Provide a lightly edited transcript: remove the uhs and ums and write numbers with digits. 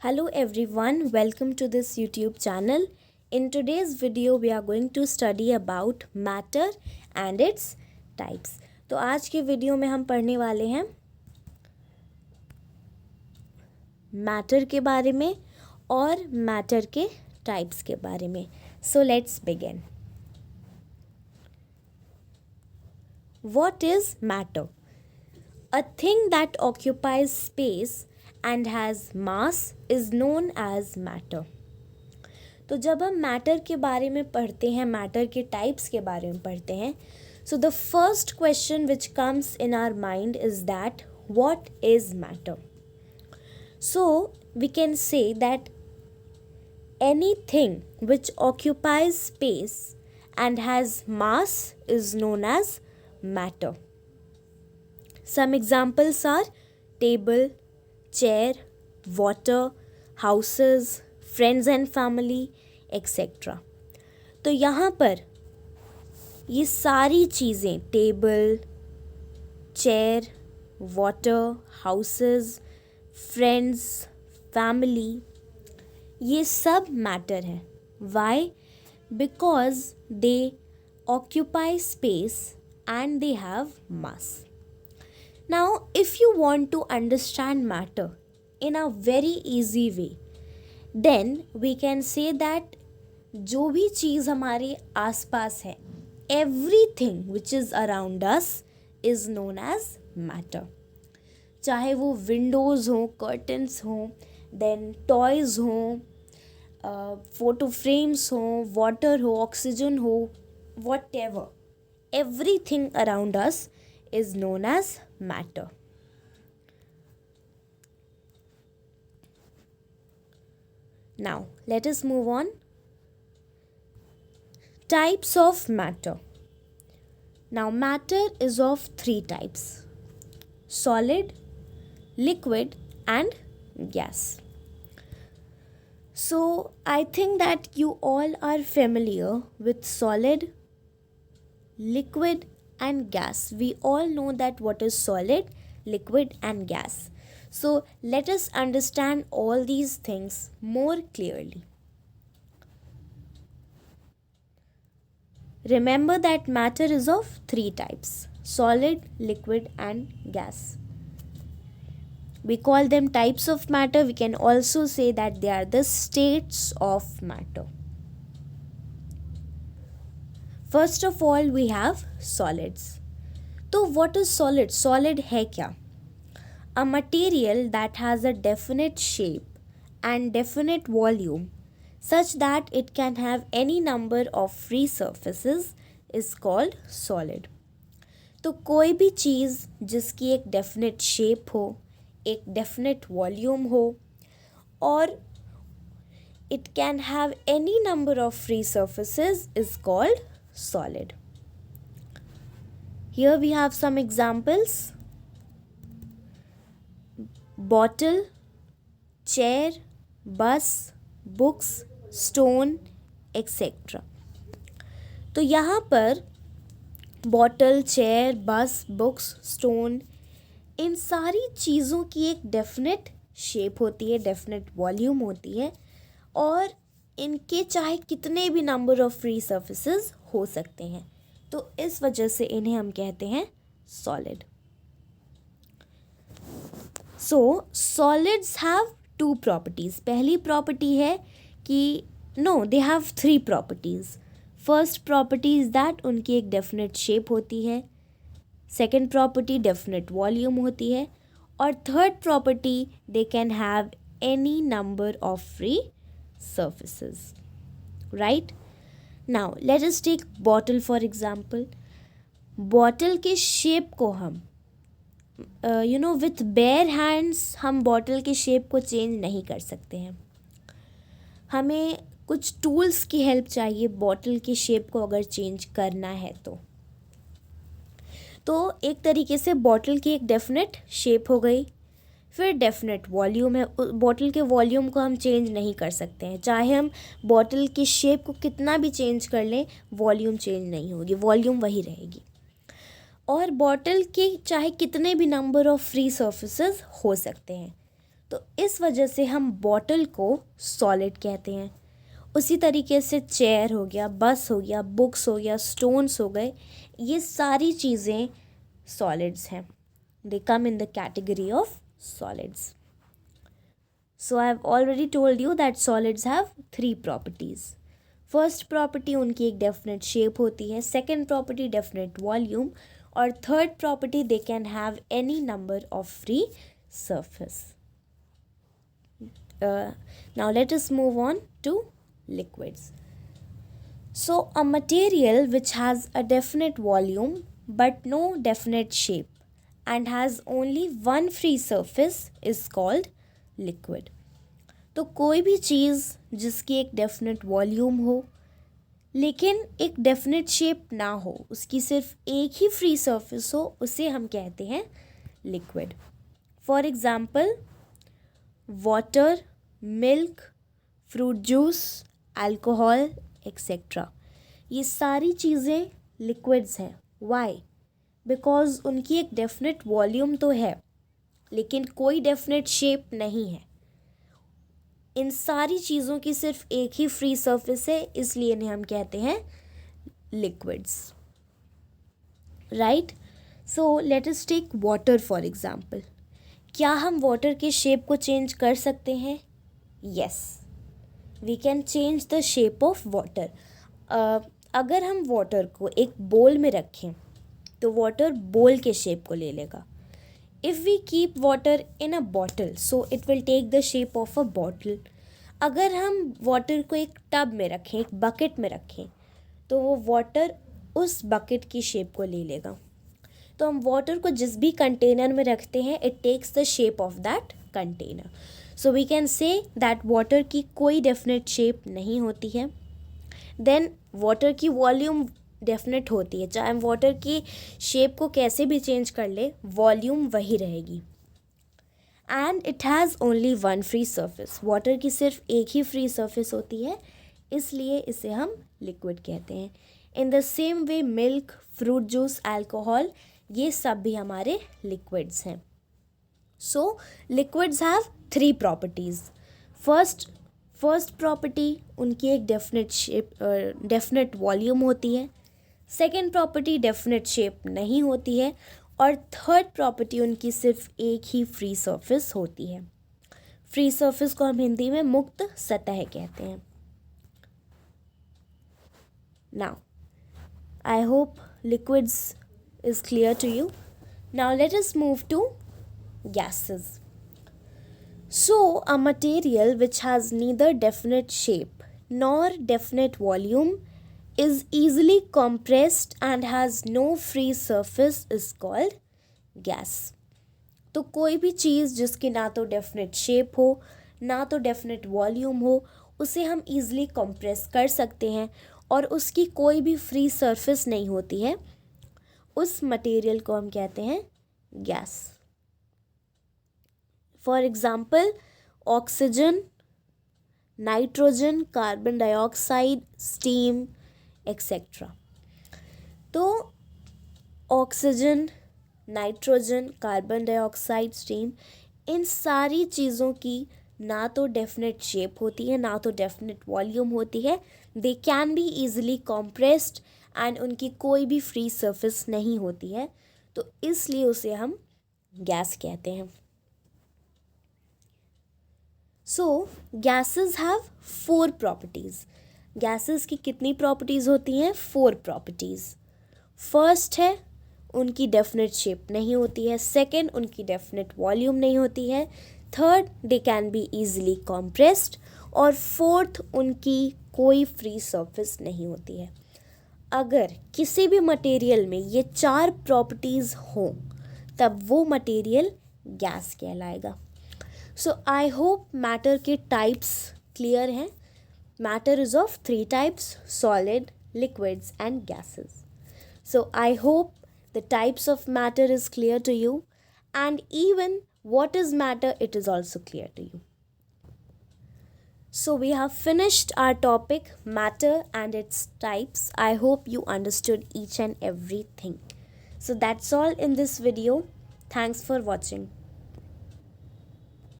Hello everyone, welcome to this YouTube channel. In today's video we are going to study about matter and its types. तो आज के video में हम पढ़ने वाले हैं मैटर के बारे में और मैटर के टाइप्स के बारे में. So let's begin. What is matter? A thing that occupies space and has mass is known as matter. तो जब हम मैटर के बारे में पढ़ते हैं, मैटर के टाइप्स के बारे में पढ़ते हैं, so the first question which comes in our mind is that what is matter? So we can say that anything which occupies space and has mass is known as matter. Some examples are table, chair, water, houses, friends and family, etc. तो यहाँ पर ये सारी चीज़ें table, chair, water, houses, friends, family, ये सब matter है. Why? Because they occupy space and they have mass. Now, if you want to understand matter in a very easy way, then we can say that जो भी चीज़ हमारे आसपास है, everything which is around us is known as matter. चाहे वो Windows हों, curtains हों, then toys हों, फोटो फ्रेम्स हों, वाटर हो, ऑक्सीजन हो, whatever. Everything around us is known as matter. Now, let us move on. Types of matter. Now, matter is of three types: solid, liquid, and gas. So, I think that you all are familiar with solid, liquid and gas. We all know that what is solid, liquid and gas. So let us understand all these things more clearly. Remember that matter is of three types: solid, liquid and gas. We call them types of matter. We can also say that they are the states of matter. First of all, we have solids. So what is solid? Solid है क्या? A material that has a definite shape and definite volume such that it can have any number of free surfaces is called solid. तो कोई भी चीज़ जिसकी एक definite shape हो, एक definite volume हो और it can have any number of free surfaces is called solid. Here we have some examples: bottle, chair, bus, books, stone, etc. तो यहाँ पर बॉटल, चेयर, बस, बुक्स, स्टोन, इन सारी चीज़ों की एक डेफिनेट शेप होती है, डेफिनेट वॉल्यूम होती है और इनके चाहे कितने भी नंबर ऑफ फ्री सर्फेसेस हो सकते हैं. तो इस वजह से इन्हें हम कहते हैं solid. So solids have two properties. पहली प्रॉपर्टी है कि they have three properties. First property is that उनकी एक डेफिनेट शेप होती है. सेकेंड प्रॉपर्टी डेफिनेट वॉल्यूम होती है. और third property they can have any number of free surfaces. Right? Now let us take bottle for example. Bottle के shape को हम with bare hands हम बॉटल के शेप को चेंज नहीं कर सकते हैं. हमें कुछ टूल्स की हेल्प चाहिए बॉटल की शेप को अगर चेंज करना है तो एक तरीके से बॉटल की एक डेफिनेट शेप हो गई. फिर डेफिनेट वॉल्यूम है. बॉटल के वॉल्यूम को हम चेंज नहीं कर सकते हैं. चाहे हम बॉटल की शेप को कितना भी चेंज कर लें, वॉल्यूम चेंज नहीं होगी, वॉल्यूम वही रहेगी. और बॉटल के चाहे कितने भी नंबर ऑफ फ्री सर्फेसेस हो सकते हैं. तो इस वजह से हम बॉटल को सॉलिड कहते हैं। उसी तरीके से चेयर हो गया, बस हो गया, बुक्स हो गया, स्टोन्स हो गए, ये सारी चीज़ें सॉलिड्स हैं। They come in the category of solids. So I have already told you that solids have 3 properties. First property उनकी एक डेफिनेट शेप होती है, सेकेंड प्रॉपर्टी डेफिनेट वॉल्यूम, और third property they can have any number of free surface. Now let us move on to liquids. So a material which has a definite volume but no definite shape and has only one free surface is called liquid. तो कोई भी चीज़ जिसकी एक definite volume हो लेकिन एक definite shape ना हो, उसकी सिर्फ एक ही फ्री सरफेस हो, उसे हम कहते हैं liquid. For example water, milk, fruit juice, alcohol etcetera, ये सारी चीज़ें लिक्विड्स हैं। वाई? बिकॉज उनकी एक डेफिनेट वॉल्यूम तो है लेकिन कोई डेफिनेट शेप नहीं है। इन सारी चीज़ों की सिर्फ एक ही फ्री सरफेस है, इसलिए इन्हें हम कहते हैं liquids, right. So let us take water for example. क्या हम वाटर के शेप को चेंज कर सकते हैं? Yes, we can change the shape of water. अगर हम वाटर को एक बोल में रखें तो वाटर बोल के शेप को ले लेगा। If we keep water in a bottle so it will take the shape of a bottle. अगर हम वाटर को एक टब में रखें, एक बकेट में रखें, तो वो वाटर उस बकेट की शेप को ले लेगा। तो हम वाटर को जिस भी कंटेनर में रखते हैं, it takes the shape of that container. So we can say that water की कोई डेफिनेट शेप नहीं होती है। देन वाटर की वॉल्यूम डेफिनेट होती है, चाहे हम वाटर की शेप को कैसे भी चेंज कर ले, वॉल्यूम वही रहेगी। And it has only one free surface, water की सिर्फ एक ही फ्री सरफेस होती है, इसलिए इसे हम लिक्विड कहते हैं। In the same way milk, fruit juice, alcohol, ये सब भी हमारे लिक्विड्स हैं। So liquids have 3 properties. First property उनकी एक डेफिनेट शेप, डेफिनेट वॉल्यूम होती है। सेकेंड प्रॉपर्टी डेफिनेट शेप नहीं होती है, और थर्ड प्रॉपर्टी उनकी सिर्फ एक ही फ्री सरफेस होती है। फ्री सरफेस को हम हिंदी में मुक्त सतह कहते हैं। Now I hope liquids is clear to you. Now let us move to gases. So a material which has neither definite shape nor definite volume is easily compressed and has no free surface is called gas. तो कोई भी चीज़ जिसकी ना तो definite shape हो ना तो definite volume हो, उसे हम ईज़िली कंप्रेस कर सकते हैं और उसकी कोई भी फ्री सरफेस नहीं होती है, उस मटेरियल को हम कहते हैं gas. For example oxygen, nitrogen, carbon dioxide, steam etcetera. तो oxygen, nitrogen, carbon dioxide, steam, इन सारी चीज़ों की ना तो डेफिनेट शेप होती है ना तो डेफिनेट वॉल्यूम होती है। They can be easily compressed and उनकी कोई भी फ्री सरफेस नहीं होती है, तो इसलिए उसे हम गैस कहते हैं। सो गैसेस हैव 4 प्रॉपर्टीज़। गैसेस की कितनी प्रॉपर्टीज़ होती हैं? 4 प्रॉपर्टीज़। फर्स्ट है उनकी डेफिनेट शेप नहीं होती है। सेकंड, उनकी डेफिनेट वॉल्यूम नहीं होती है। Third, they can be easily compressed. और फोर्थ, उनकी कोई फ्री सरफेस नहीं होती है। अगर किसी भी मटेरियल में ये 4 प्रॉपर्टीज़ हों तब वो मटेरियल गैस कहलाएगा। सो आई होप मैटर के टाइप्स क्लियर हैं। Matter is of 3 types: solid, liquids and gases. So I hope the types of matter is clear to you, and even what is matter, it is also clear to you. So we have finished our topic matter and its types. I hope you understood each and everything. So that's all in this video. Thanks for watching.